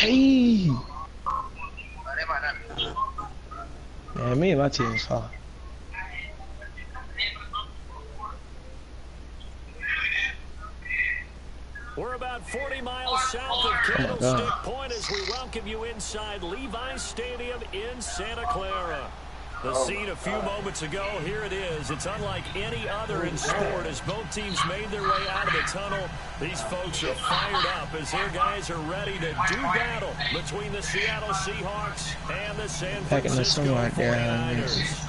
Ay! Man, me and my team saw. We're about 40 miles south of Oh my Candlestick god. Point as we welcome you inside Levi's Stadium in Santa Clara. The scene a few moments ago, here it is. It's unlike any other in sport as both teams made their way out of the tunnel. These folks are fired up as their guys are ready to do battle between the Seattle Seahawks and the San Packing the Francisco sun right there. 49ers.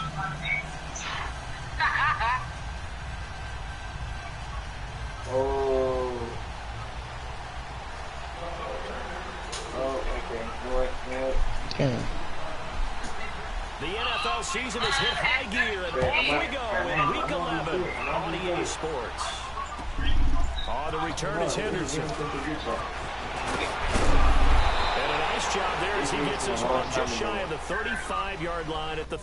Damn. The NFL season has hit high gear, and off we go in Week 11 on EA Sports. On the return is Henderson. And a nice job there as he gets his one just shy of the 35-yard line at the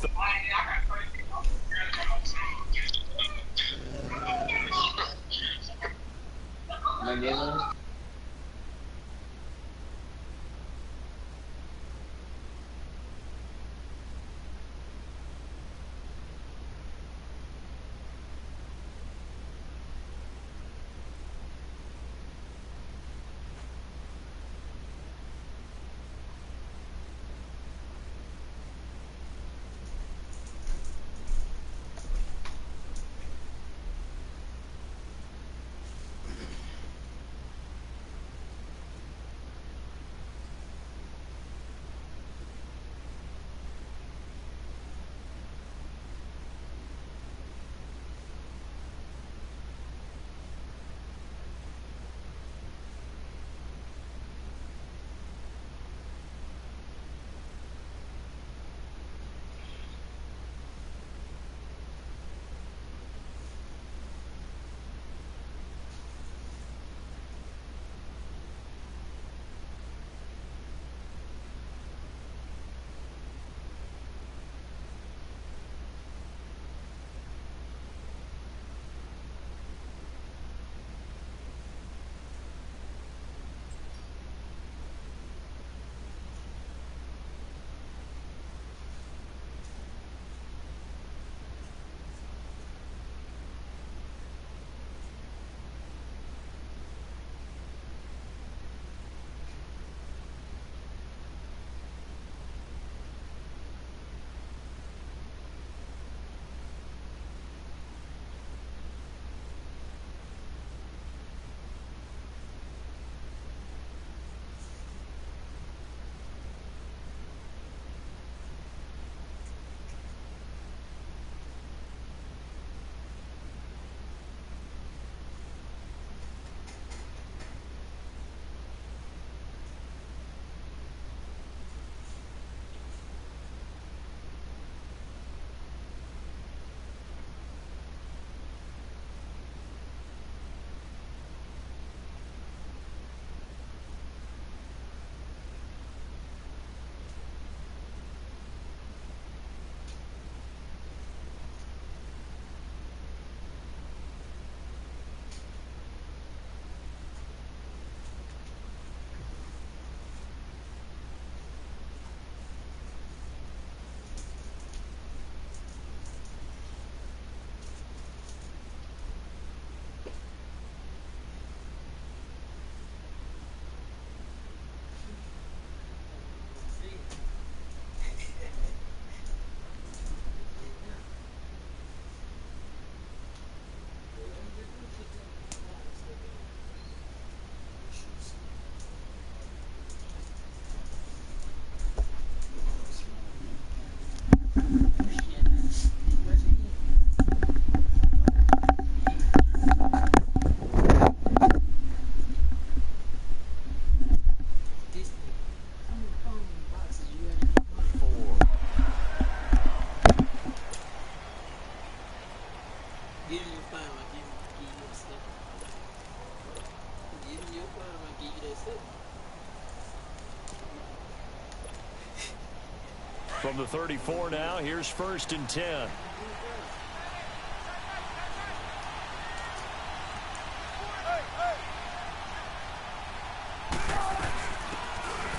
From the 34 now, here's 1st and 10.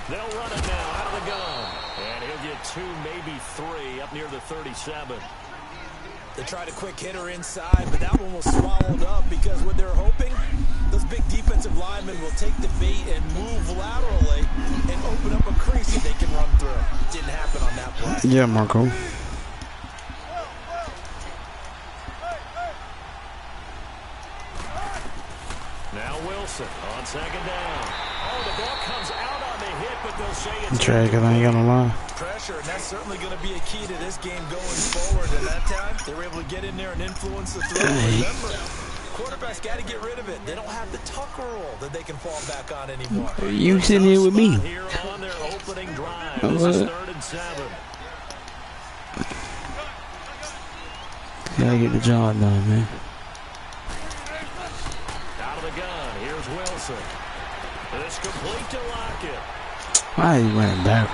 They'll run it now out of the gun. And he'll get 2, maybe 3 up near the 37. They tried a quick hitter inside, but that one was swallowed up because what they're hoping, those big defensive linemen will take the bait and move laterally and open up a crease that they can run through. Didn't happen on that play. Yeah, Marco. Now Wilson on second down. Oh, the ball comes out on the hit, but they'll say it's Trey, because I ain't got no line. Pressure, and that's certainly going to be a key to this game going forward. And that time, they were able to get in there and influence the throw. Remember, quarterbacks got to get rid of it. They don't have the Tucker rule that they can fall back on anymore. You sitting here with me. Here on their opening drive. This is 3rd and 7. Gotta get the job done, man. Out of the gun, here's Wilson. It's complete to Lockett. Why are you running back?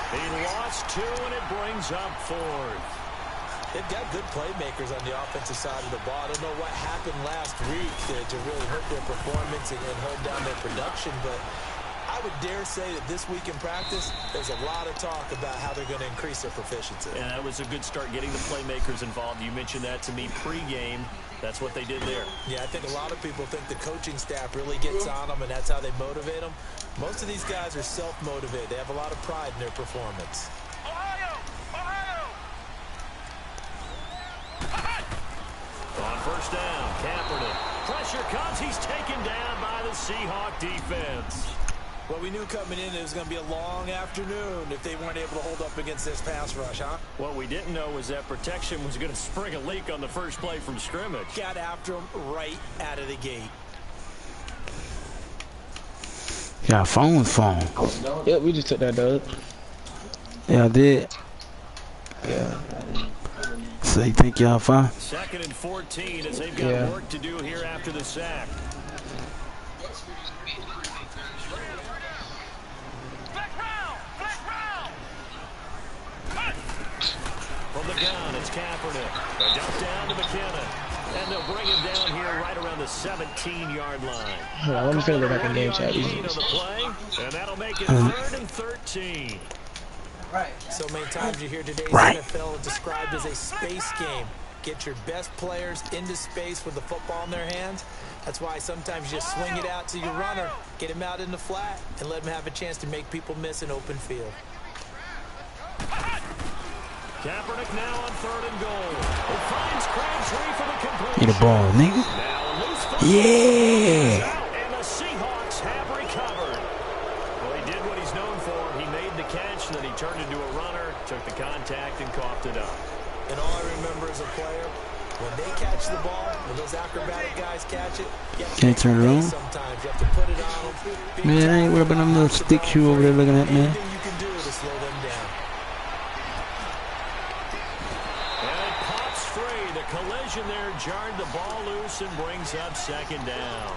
He lost 2, and it brings up 4th. They've got good playmakers on the offensive side of the ball. I don't know what happened last week to really hurt their performance and hold down their production, but I would dare say that this week in practice, there's a lot of talk about how they're going to increase their proficiency. And that was a good start getting the playmakers involved. You mentioned that to me pregame. That's what they did there. Yeah, I think a lot of people think the coaching staff really gets on them, and that's how they motivate them. Most of these guys are self-motivated. They have a lot of pride in their performance. On first down, Kaepernick. Pressure comes. He's taken down by the Seahawk defense. Well, we knew coming in it was going to be a long afternoon if they weren't able to hold up against this pass rush, huh? What we didn't know was that protection was going to spring a leak on the first play from scrimmage. Got after him right out of the gate. Yeah, phone. Yep, we just took that, Doug. Yeah, I did. Yeah. So you think y'all fine? 2nd and 14 as they've got work to do here after the sack. From the gun, it's Kaepernick. A dump down to McKinnon. And they'll bring him down here right around the 17-yard line. Hold on, let me feel go back in game chat. On the play, and that'll make it 3rd and 13. So many times you hear today's NFL described as a space game. Get your best players into space with the football in their hands. That's why sometimes you just swing it out to your runner, get him out in the flat, and let him have a chance to make people miss an open field. Kaepernick now on 3rd and goal. It finds Crabtree for the completion. Get a ball, nigga. Yeah. And the Seahawks have recovered. Well, he did what he's known for. He made the catch, then he turned into a runner, took the contact, and coughed it up. And all I remember as a player, when they catch the ball, when those acrobatic guys catch it, you have to Can't turn it on. sometimes. You have to put it on them. Man, I ain't worried about them little stick shoe over there looking at, man. Anything you can do to slow them down. And it pops free. The collision there jarred the ball loose and brings up 2nd down.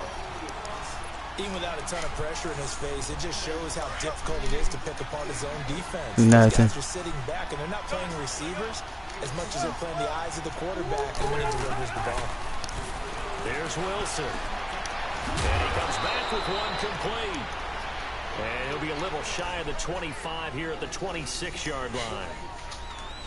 Even without a ton of pressure in his face, it just shows how difficult it is to pick apart his own defense. Nothing. These guys are sitting back, and they're not playing receivers as much as they're playing the eyes of the quarterback when he delivers the ball. There's Wilson. And he comes back with one complete. And he'll be a little shy of the 25 here at the 26-yard line.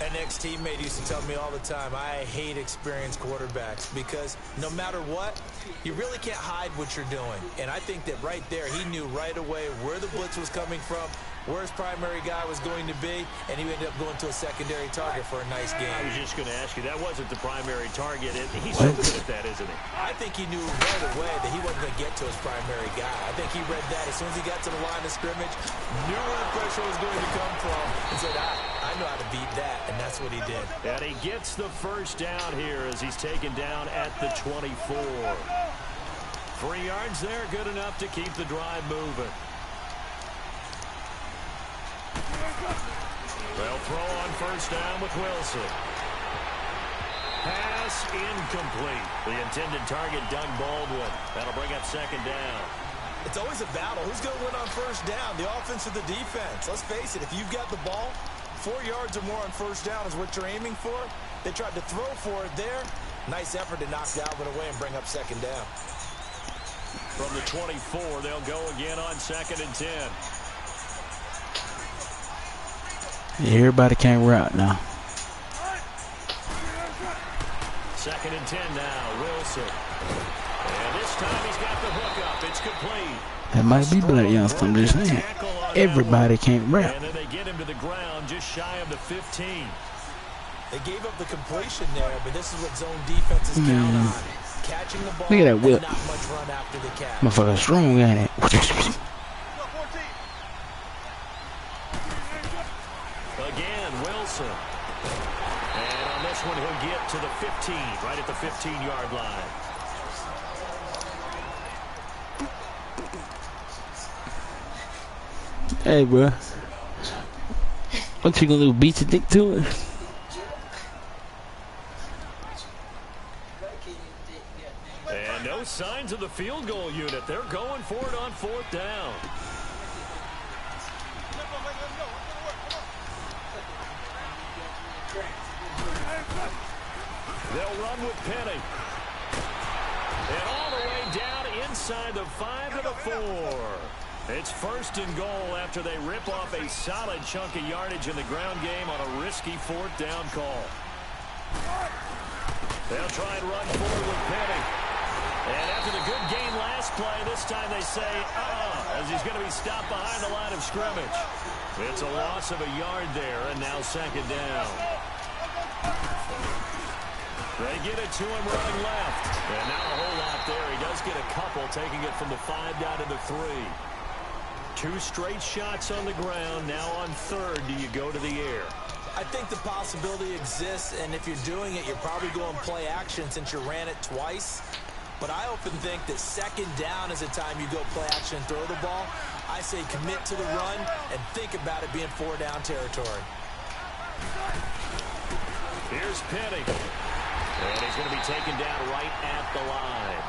An ex-teammate used to tell me all the time, I hate experienced quarterbacks because no matter what, you really can't hide what you're doing. And I think that right there, he knew right away where the blitz was coming from, where his primary guy was going to be, and he ended up going to a secondary target for a nice game. I was just going to ask you, that wasn't the primary target. He's so good at that, isn't he? I think he knew right away that he wasn't going to get to his primary guy. I think he read that as soon as he got to the line of scrimmage, knew where the pressure was going to come from, and said, I know how to beat that, and that's what he did. And he gets the first down here as he's taken down at the 24. 3 yards there, good enough to keep the drive moving. They'll throw on first down with Wilson. Pass incomplete. The intended target, Doug Baldwin. That'll bring up 2nd down. It's always a battle. Who's going to win on first down, the offense or the defense? Let's face it, if you've got the ball, 4 yards or more on first down is what you're aiming for. They tried to throw for it there. Nice effort to knock Dalvin away and bring up 2nd down. From the 24, they'll go again on 2nd and 10. Everybody can't route now. 2nd and 10 now. Wilson. And this time he's got the hook up. It's complete. That might be Black Youngster, I'm just saying. Everybody can't route. And then they get him to the ground just shy of the 15. They gave up the completion there, but this is what zone defenses count on. Catching the ball. Look at that whip. And not much run after the catch. Motherfucker strong, ain't it? Again, Wilson. And on this one, he'll get to the 15, right at the 15-yard line. Hey, bro. What you gonna do? Beat your dick to it? And no signs of the field goal unit. They're going for it on 4th down. They'll run with Penny. And all the way down inside the 5 to the 4. It's 1st and goal after they rip off a solid chunk of yardage in the ground game on a risky 4th down call. They'll try and run forward with Penny. And after the good gain last play, this time they say, as he's going to be stopped behind the line of scrimmage. It's a loss of a yard there, and now 2nd down. They get it to him running left. And not a whole lot there. He does get a couple, taking it from the 5 down to the 3. 2 straight shots on the ground. Now on 3rd, do you go to the air? I think the possibility exists, and if you're doing it, you're probably going play action since you ran it twice. But I often think that 2nd down is a time you go play action and throw the ball. I say commit to the run and think about it being 4 down territory. Here's Penny. And he's going to be taken down right at the line.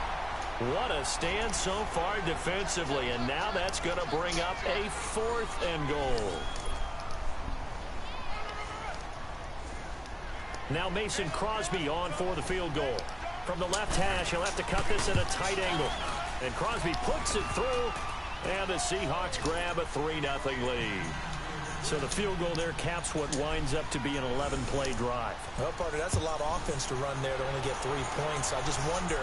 What a stand so far defensively, and now that's going to bring up a 4th and goal. Now Mason Crosby on for the field goal. From the left hash, he'll have to cut this at a tight angle. And Crosby puts it through, and the Seahawks grab a 3-0 lead. So the field goal there caps what winds up to be an 11-play drive. Well, partner, that's a lot of offense to run there to only get 3 points. I just wonder,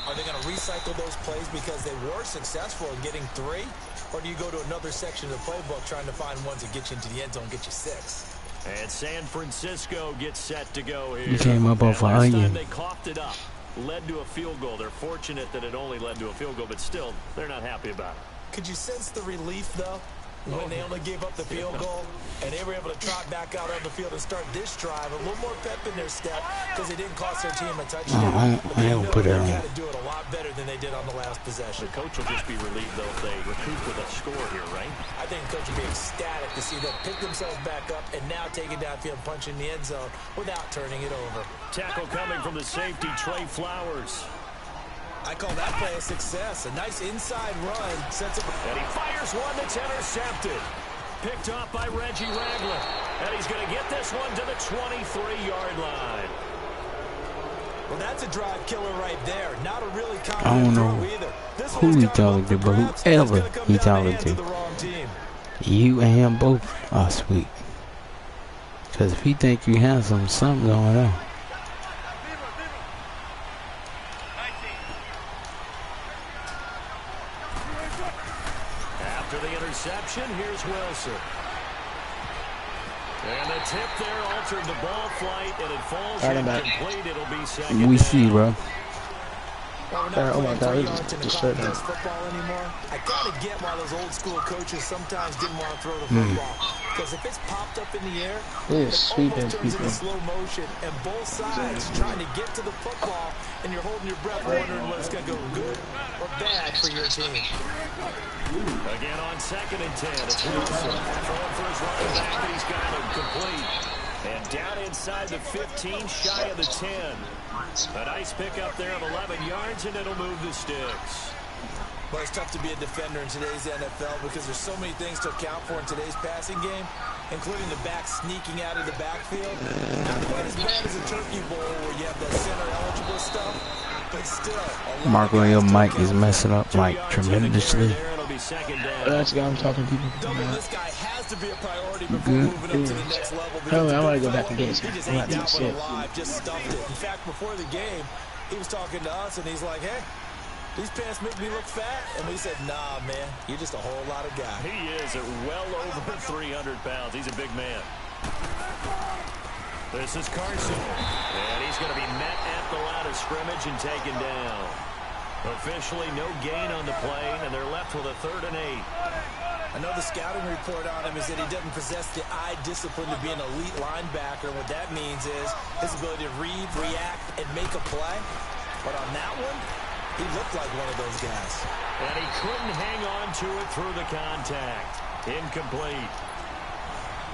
are they going to recycle those plays because they were successful in getting 3? Or do you go to another section of the playbook trying to find ones that get you into the end zone and get you 6? And San Francisco gets set to go here. He came up off an last time onion. they coughed it up, led to a field goal. They're fortunate that it only led to a field goal, but still, they're not happy about it. Could you sense the relief, though, when they only gave up the field goal and they were able to trot back out on the field and start this drive? A little more pep in their step because they didn't cost their team a touchdown. I ain't put it on. They got to do it a lot better than they did on the last possession. The coach will just be relieved, though, if they recoup with a score here, right? I think the coach will be ecstatic to see them pick themselves back up and now take it downfield, punch in the end zone without turning it over. Tackle coming from the safety, Trey Flowers. I call that play a success. A nice inside run sets up. And he fires one that's intercepted. Picked off by Reggie Ragland. And he's going to get this one to the 23-yard line. Well, that's a drive killer right there. Not a really I don't confident know throw either. This who one's he coming talking up to, for but grabs. whoever It's gonna come he down talking hands to. of the wrong team. You and him both are sweet. Because if he think you handsome, something going on. After the interception, here's Wilson. And the tip there altered the ball flight, and it falls incomplete. It'll be 2nd We down. see, bro. Oh my God, he just shut down. Football anymore. I gotta get why those old school coaches sometimes didn't want to throw the football. Because if it's popped up in the air, He is it sweeping almost turns people. into slow motion, and both sides trying to get to the football, and you're holding your breath, wondering whether it's gonna go good or bad for your team. Again on 2nd and 10. It's Wilson throwing for his running back, and he's got him complete. And down inside the 15, shy of the 10. A nice pickup there of 11 yards, and it'll move the sticks. Well, it's tough to be a defender in today's NFL because there's so many things to account for in today's passing game, including the back sneaking out of the backfield. Not quite as bad as a turkey bowl where you have the center-eligible stuff, but still. Marco, your mic is messing up, Mike, tremendously. It'll be be second down. That's the guy I'm talking to people. Doubling this guy has to be a priority before moving up to the next level. Hell, I want to go back and get it. He just I'm ate not doing that one shit. alive, just stuffed it. In fact, before the game, he was talking to us, and he's like, hey, these pants make me look fat. And we said, nah, man, you're just a whole lot of guy. He is at well over 300 pounds. He's a big man. This is Carson. And he's going to be met at the line of scrimmage and taken down. Officially no gain on the play, and they're left with a 3rd and 8. I know the scouting report on him is that he doesn't possess the eye discipline to be an elite linebacker. And what that means is his ability to read, react, and make a play. But on that one, he looked like one of those guys. And he couldn't hang on to it through the contact. Incomplete.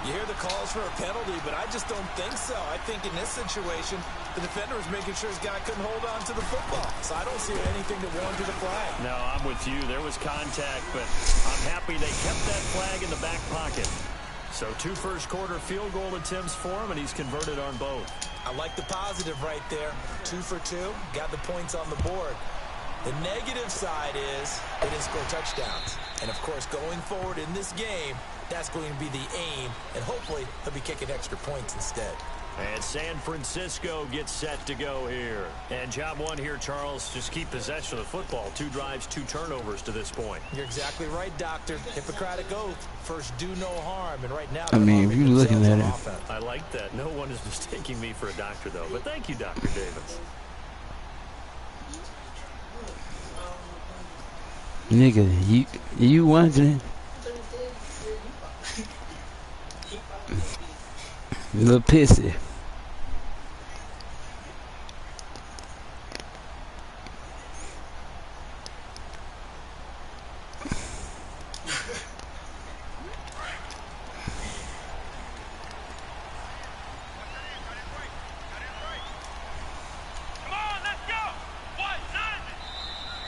You hear the calls for a penalty, but I just don't think so. I think in this situation, the defender was making sure his guy couldn't hold on to the football. So I don't see anything that warranted a flag. No, I'm with you. There was contact, but I'm happy they kept that flag in the back pocket. So 2 first-quarter field goal attempts for him, and he's converted on both. I like the positive right there. 2 for 2, got the points on the board. The negative side is they didn't score touchdowns. And, of course, going forward in this game, that's going to be the aim, and hopefully he'll be kicking extra points instead. And San Francisco gets set to go here. And job 1 here, Charles, just keep possession of the football. 2 drives, 2 turnovers to this point. You're exactly right, Doctor. Hippocratic oath. First, do no harm. And right now, I mean, if you're looking at it, I like that. No one is mistaking me for a doctor, though. But thank you, Dr. Davis. nigga, you wondering? Little pissy.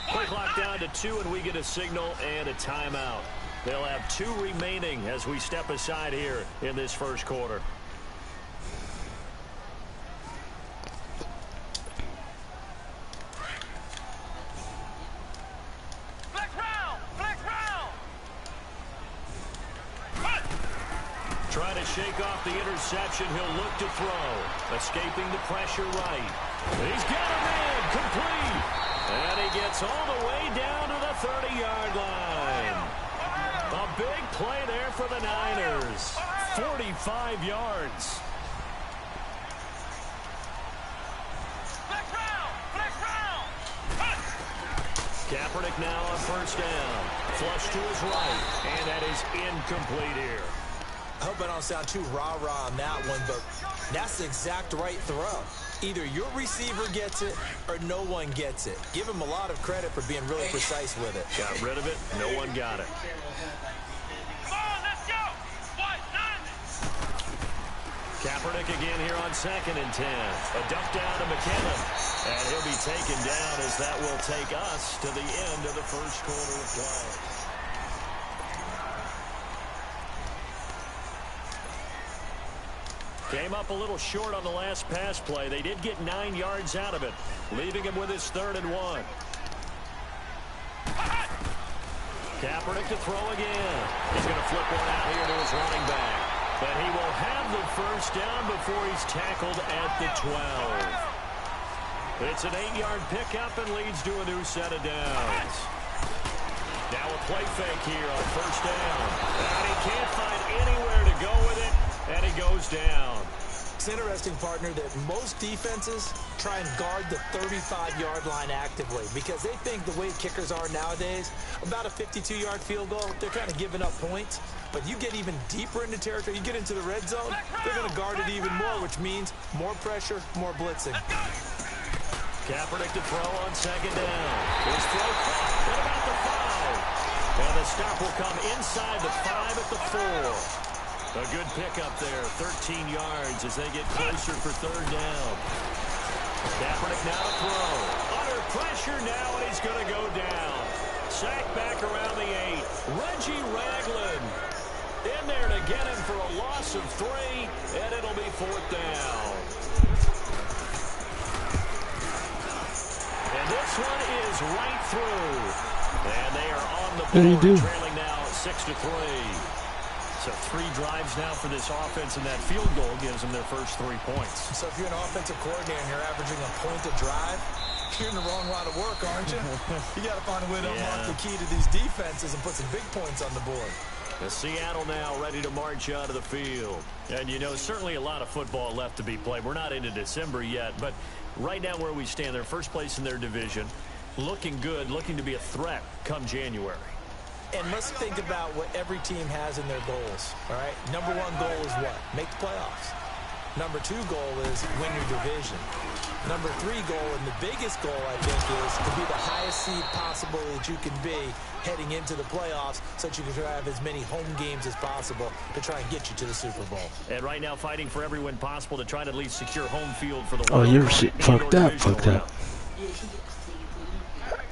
Play clock down to 2, and we get a signal and a timeout. They'll have 2 remaining as we step aside here in this first quarter. Trying to shake off the interception. He'll look to throw. Escaping the pressure right. He's got a man. Complete. And he gets all the way down to the 30-yard line. A big play there for the Niners. 45 yards. Kaepernick now on first down. Flush to his right. And that is incomplete here. I hope I don't sound too rah-rah on that one, but that's the exact right throw. Either your receiver gets it or no one gets it. Give him a lot of credit for being really precise with it. Got rid of it. No one got it. Kaepernick again here on 2nd and 10. A dump down to McKinnon. And he'll be taken down as that will take us to the end of the first quarter of play. Came up a little short on the last pass play. They did get 9 yards out of it, leaving him with his 3rd and 1. Kaepernick to throw again. He's going to flip one out here to his running back. But he will have the first down before he's tackled at the 12. It's an 8-yard pickup and leads to a new set of downs. Now a play fake here on first down. And he can't find anywhere to go with it. And he goes down. It's interesting, partner, that most defenses try and guard the 35-yard line actively because they think the way kickers are nowadays, about a 52-yard field goal, they're kind of giving up points. But you get even deeper into territory, you get into the red zone, they're going to guard it even more, which means more pressure, more blitzing. Kaepernick to throw on 2nd down. His throw caught. What about the 5? And the stop will come inside the 5 at the 4. A good pickup there, 13 yards as they get closer for 3rd down. Kaepernick now to throw. Under pressure now, and he's going to go down. Sacked back around the 8. Reggie Ragland in there to get him for a loss of 3, and it'll be 4th down. And this one is right through. And they are on the What did he do? board, trailing now 6-3. So 3 drives now for this offense, and that field goal gives them their first 3 points. So if you're an offensive coordinator and you're averaging a point a drive, you're in the wrong line of work, aren't you? You got to find a way to unlock the key to these defenses and put some big points on the board. Seattle now ready to march out of the field. And, you know, certainly a lot of football left to be played. We're not into December yet, but right now where we stand, they're first place in their division, looking good, looking to be a threat come January. And let's think about what every team has in their goals, all right? Number 1 goal is what? Make the playoffs. Number 2 goal is win your division. Number 3 goal, and the biggest goal, I think, is to be the highest seed possible that you can be heading into the playoffs so that you can have as many home games as possible to try and get you to the Super Bowl. And right now fighting for every win possible to try to at least secure home field for the Oh, you're fucked up, fucked up.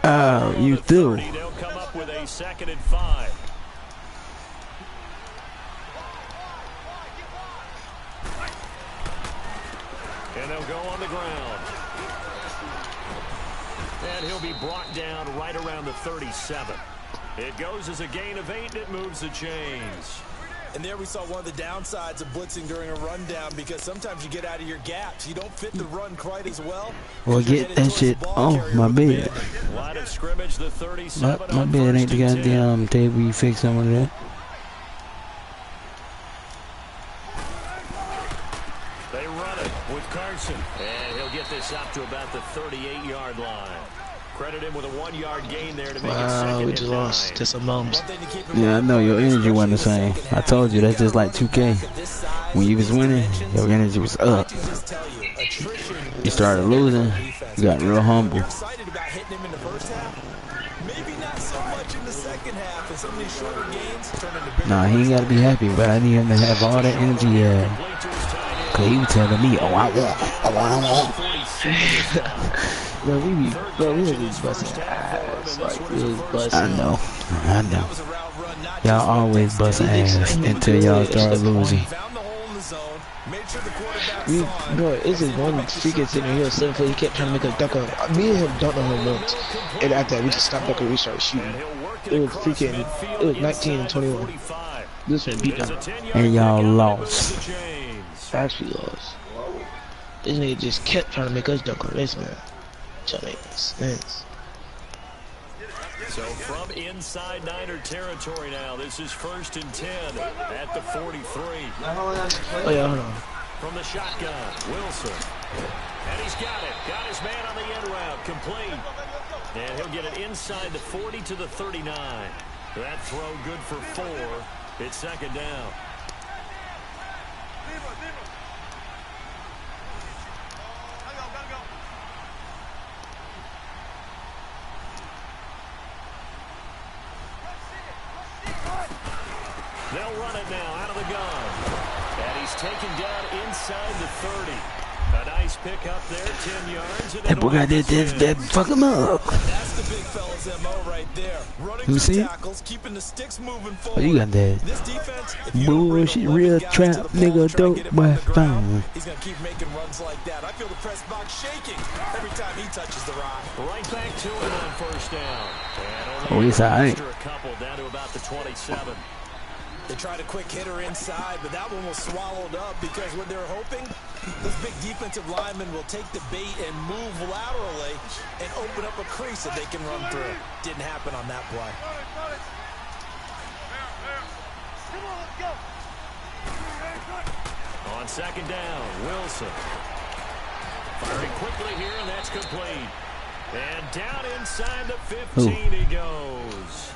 Oh, you do. They'll come up with a 2nd and 5. And they'll go on the ground. And he'll be brought down right around the 37. It goes as a gain of 8, and it moves the chains. And there we saw one of the downsides of blitzing during a rundown, because sometimes you get out of your gaps. You don't fit the run quite as well. Well, get that shit off my bed. Line of scrimmage, the 37. My bed ain't the goddamn table you fix some of that. They run it with Carson. And he'll get this up to about the 38-yard line. Credit him with a 1-yard gain there to make it 2nd we just lost to some bums. Yeah, I know your energy wasn't the same. I told you that's just like 2K. When you was winning, your energy was up. You started losing, you got real humble. Excited about hitting him in the first half. Maybe not so much in the second half, and some of these shorter gains turn into bigger. Nah, he ain't gotta be happy, but I need him to have all that energy he had. Cause he was telling me, oh, I want. Bro, we was busting ass. Like, we was busting. I know. Y'all always bust ass until y'all start losing. Bro, it's just one freaking sitting here, 7 foot. He kept trying to make us duck up. Me and him dunked on him once, and after that, we just stopped ducking. We started shooting. It was 19-21. This one beat down. And y'all lost. Actually lost. This nigga just kept trying to make us duck on this man. Trying to make sense. So from inside Niner territory now, this is 1st and 10 at the 43. Oh yeah, hold on. From the shotgun, Wilson. And he's got it. Got his man on the end route, complete. And he'll get it inside the 40 to the 39. That throw good for 4. It's 2nd down. They'll run it now out of the gun. And he's taken down inside the 30. A nice pick up there, 10 yards. That boy got that fuck him up. That's the big fella's MO right there. Running through tackles, keeping the sticks moving forward. Oh, you got that This defense, bullshit, real trap, nigga, dope, boy, phone. he's going to keep making runs like that. I feel the press box shaking every time he touches the rock. Right back to it on 1st down. And Oh, it's all right. a couple down to about the 27. They tried a quick hitter inside, but that one was swallowed up because what they're hoping, this big defensive lineman will take the bait and move laterally and open up a crease that they can run through. Didn't happen on that play. On 2nd down, Wilson. Firing quickly here, and that's complete. And down inside the 15 he goes.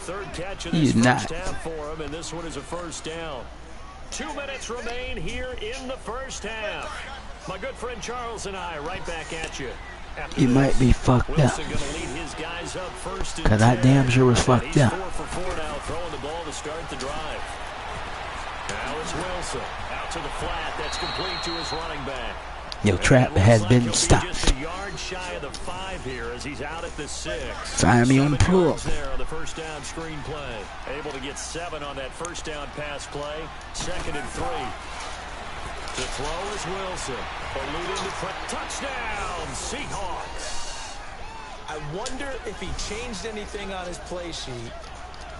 3rd catch of this first half for him, and this one is a 1st down. 2 minutes remain here in the first half. My good friend Charles and I right back at you. You might be fucked up. Cause I damn sure was fucked up. 4 for 4 now, throwing the ball to start the drive. Now it's Wilson out to the flat. That's complete to his running back. Your trap has been stopped. Just a yard shy of the 5 here as he's out at the 6. Sign me on the plug. There on the 1st down screen play. Able to get 7 on that 1st down pass play. 2nd and 3. To throw is Wilson. Eluding the touchdown, Seahawks. I I wonder if he changed anything on his play sheet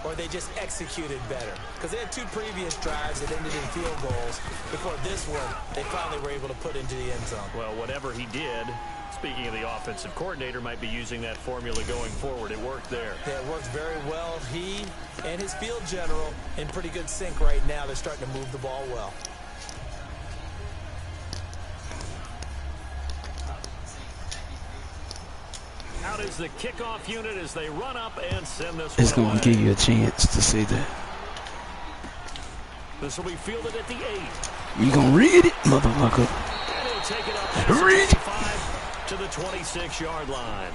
or they just executed better. Because they had 2 previous drives that ended in field goals. Before this one, they finally were able to put into the end zone. Well, whatever he did, speaking of the offensive coordinator, might be using that formula going forward. It worked there. Yeah, it worked very well. He and his field general in pretty good sync right now. They're starting to move the ball well. Out is the kickoff unit as they run up and send this It's one going away. to give you a chance to see that. This will be fielded at the 8. You going to read it, motherfucker? And he'll take it up past the 25 to the 26-yard line.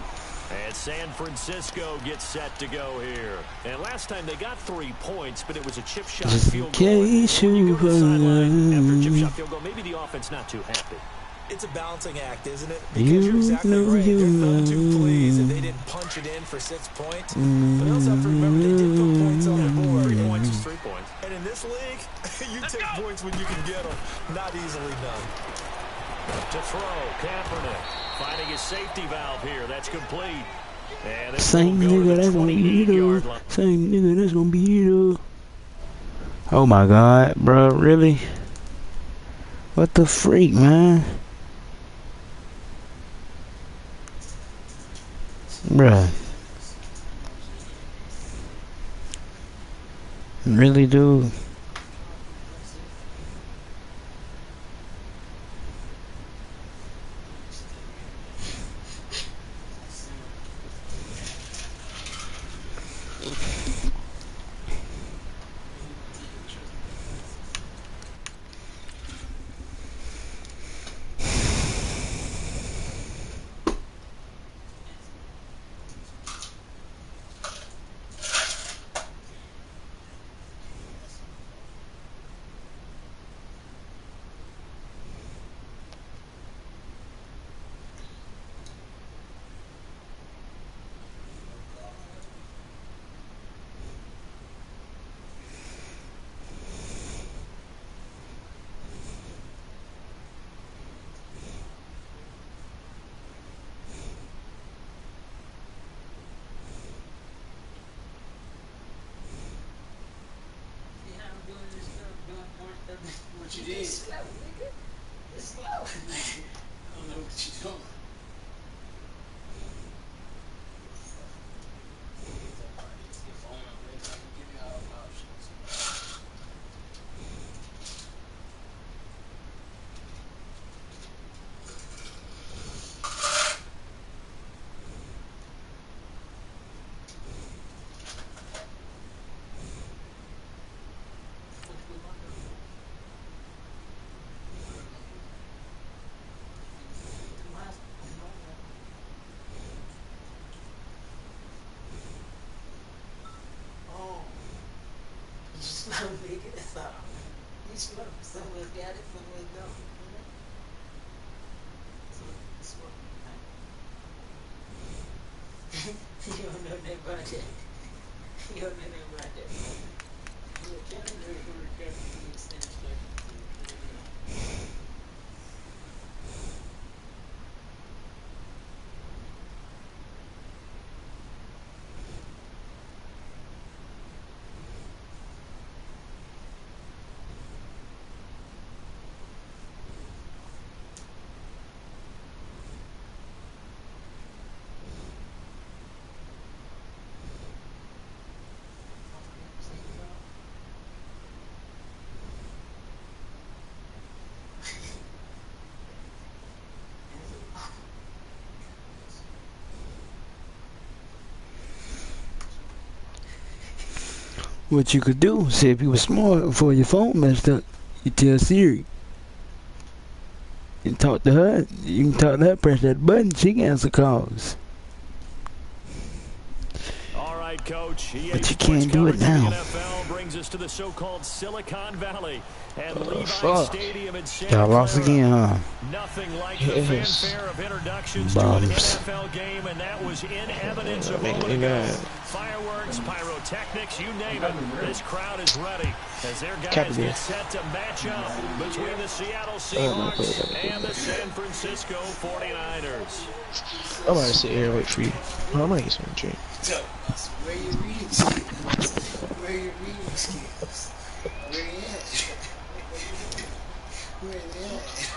And San Francisco gets set to go here. And last time they got 3 points, but it was a chip shot Just field in goal. case When you go to the sideline after a chip you shot field goal, maybe the offense not too happy. It's a balancing act, isn't it? You Because you're exactly know right. you They're not too know. pleased that they didn't punch it in for 6 points. But also have to remember they did put points on the board. 3 points is 3 points. And in this league, you take points when you can get them. Not easily done. To throw, Kaepernick finding his safety valve here. That's complete. And this Same will go nigga to that's the gonna beat 28-yard her. line. Same nigga that's gonna beat her. Oh my god, bro, really? What the freak, man? Bruh. Really, dude? What you did? It's slow, nigga. It's slow. I don't know what you doing. Slow, nigga, that's all. You slow. Somewhere got it, somewhere don't. You don't know that about that. You don't know that about that. You're trying to do it for the extent of What you could do, see if you was smart before your phone messed up, you tell Siri. You talk to her, you can talk to her, press that button, she can answer calls. All right, head coach. But you can't do it now. The NFL brings us to the so-called Silicon Valley and Levi Stadium in Santa Y'all lost Clara. again, huh? Nothing like the fanfare of introductions Bums. to an NFL game, and that was in evidence a moment ago. Fireworks, pyrotechnics, you name it. This crowd is ready as their guys get set to match up between the Seattle Seahawks and the San Francisco 49ers. I'm about to sit here and wait for you. Oh, I might get some drink. Where your reading skills? Where your reading skills? Where you at? Where they at?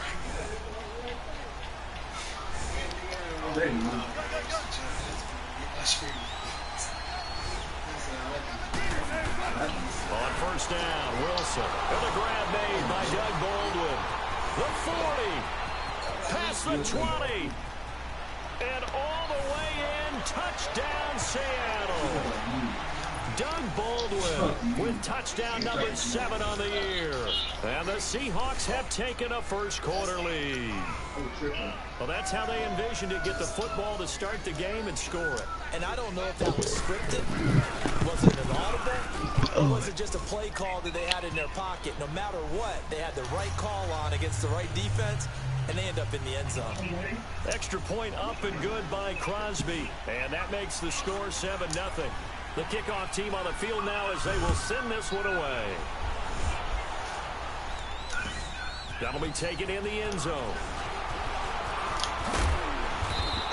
On first down, Wilson. And the grab made by Doug Baldwin. The 40. Past the 20. And all the way in. Touchdown, Seattle. Doug Baldwin with touchdown number 7 on the year. And the Seahawks have taken a first quarter lead. Well, that's how they envisioned it. Get the football to start the game and score it. And I don't know if that was scripted. Was it an audible? Or was it just a play call that they had in their pocket? No matter what, they had the right call on against the right defense, and they end up in the end zone. Extra point up and good by Crosby. And that makes the score 7-0. The kickoff team on the field now as they will send this one away. That'll be taken in the end zone.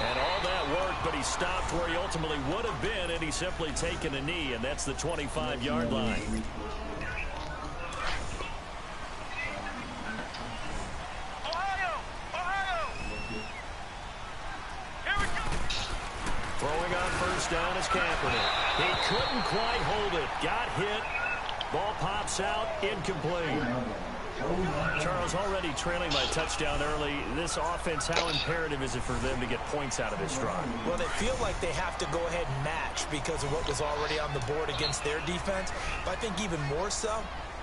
And all that work, but he stopped where he ultimately would have been, and he's simply taken a knee, and that's the 25-yard line. Throwing on first down is Kaepernick. He couldn't quite hold it. Got hit. Ball pops out. Incomplete. Charles, already trailing by touchdown early. This offense, how imperative is it for them to get points out of this drive? Well, they feel like they have to go ahead and match because of what was already on the board against their defense. But I think even more so,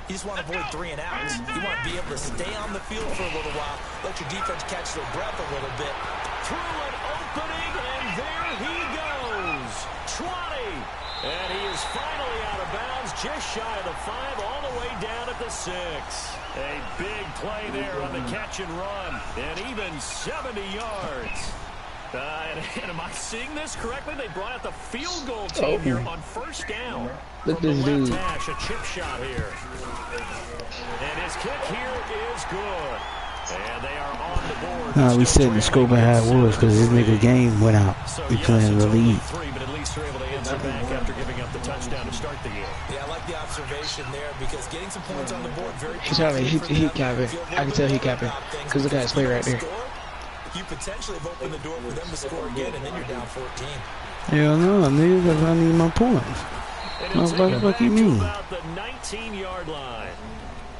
you just want to avoid 3 and outs. You want to be able to stay on the field for a little while, let your defense catch their breath a little bit. Through an opening, and there he goes. 20. And he is finally out of bounds, just shy of the 5, all the way down at the 6. A big play there on the catch and run, and even 70 yards. And am I seeing this correctly? They brought out the field goal team here on first down. Look From at this the left dude. hash, a chip shot here. And his kick here is good. And they are on the board. Nah, we said the scope of how it was because this nigga game went out. We playing the lead. But at least they're able to answer back after giving up the touchdown to start the year. Yeah, I like the observation there because getting some points on the board very He's having he capping. I can tell he capping. Because look at his play right there. You potentially have opened the door for them to score again, and then you're down 14. Hell no, nigga, because I need my points. Motherfucker, what you mean? About the 19-yard line.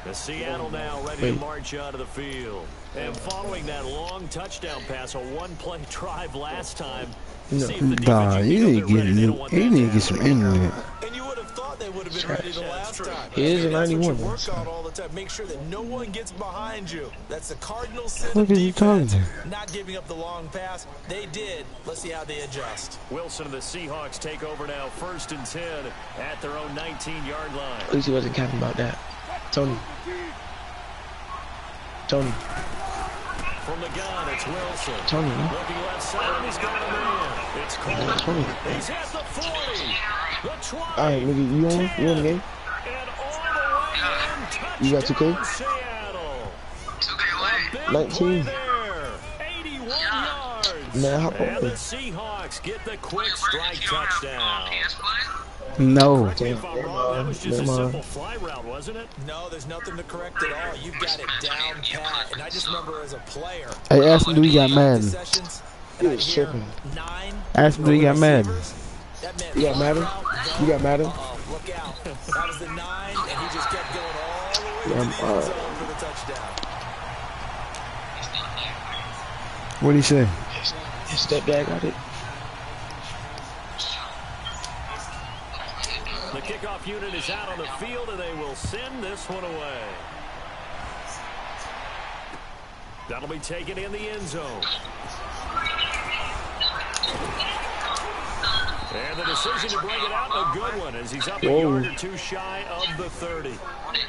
The Seattle now ready to march out of the field. And following that long touchdown pass, a one-play drive last time. Nah, you need to get some internet. And you would have thought they would have been ready the last time. He is a That's what 91. you work on all the time. Make sure that no one gets behind you. That's the Cardinals' sin What of are you talking defense. to? Not giving up the long pass. They did. Let's see how they adjust. Wilson and the Seahawks take over now, 1st and 10 at their own 19-yard line. At least he wasn't capping about that. Tony. From the gun, it's Wilson. Tony, no? Looking left side, he's got a man. It's Cole. Tony. He's at the 40. The 20. Alright, nigga, you on? You on the game? And all the way in, You got 2K? touchdown, Seattle. 2K Big 19. play there. 81 yards. Man, hop And over. the Seahawks get the quick strike touchdown. No. Correct me if I'm wrong, that was just a Never mind. simple fly route, wasn't it? No, there's nothing to correct at all. You've got it down pat. And I just remember as a player, Hey, ask him do he got Madden. sessions, He and was I'd hear tripping. 9. Ask him do he got Madden. That meant You got Madden? You got Madden? Uh-oh, look out. That was the 9, and he just kept going all the way Yeah, to the I'm end zone for the touchdown. What'd he say? His stepdad got it. The kickoff unit is out on the field, and they will send this one away. That'll be taken in the end zone. And the decision to bring it out, a good one, as he's up a yard or two shy of the 30.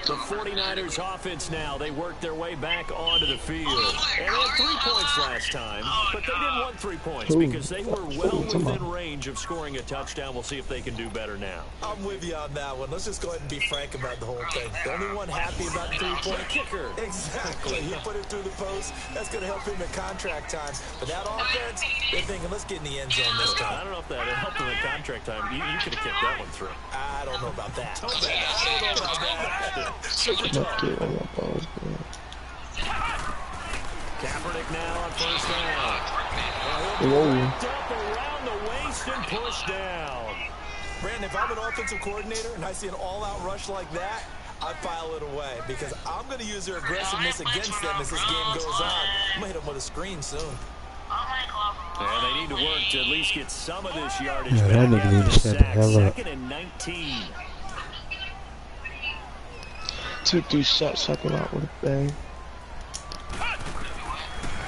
The 49ers offense now, they worked their way back onto the field. And they had 3 points last time, but they didn't want 3 points because they were well within range of scoring a touchdown. We'll see if they can do better now. I'm with you on that one. Let's just go ahead and be frank about the whole thing. The only one happy about the three-point kicker. Exactly. He put it through the post. That's going to help him at contract time. But that offense, they're thinking, let's get in the end zone this time. I don't know if that helped him at contract time. You could have kicked that one through. I don't know about that. I don't know about that. Super tough. Kaepernick now on first down. Up around the waist and pushed down. Brandon, if I'm an offensive coordinator and I see an all-out rush like that, I file it away because I'm going to use their aggressiveness against them as this game goes on. I'm going to hit them with a screen soon. And they need to work to at least get some of this yardage Yeah, that nigga need to shut the hell up. 2nd and 19. 2-3 shots, suck him out with a bang.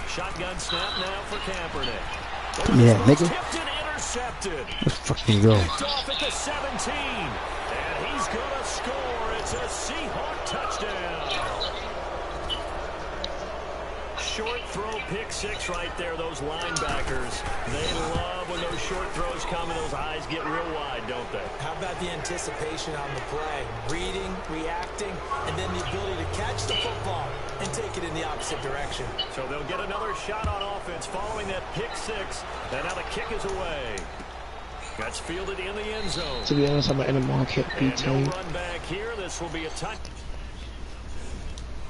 Shotgun snap now for Kaepernick. Yeah, nigga. Tipped and intercepted. Let's fucking go. Picked off at the 17. And he's going to score. It's a Seahawk touchdown. Short throw, pick six right there. Those linebackers, they love when those short throws come and those eyes get real wide, don't they? How about the anticipation on the play? Reading, reacting, and then the ability to catch the football and take it in the opposite direction. So they'll get another shot on offense following that pick six. And now the kick is away. That's fielded in the end zone. To be honest, I'm an animal. I can't beat And no him. run back here. This will be a touch.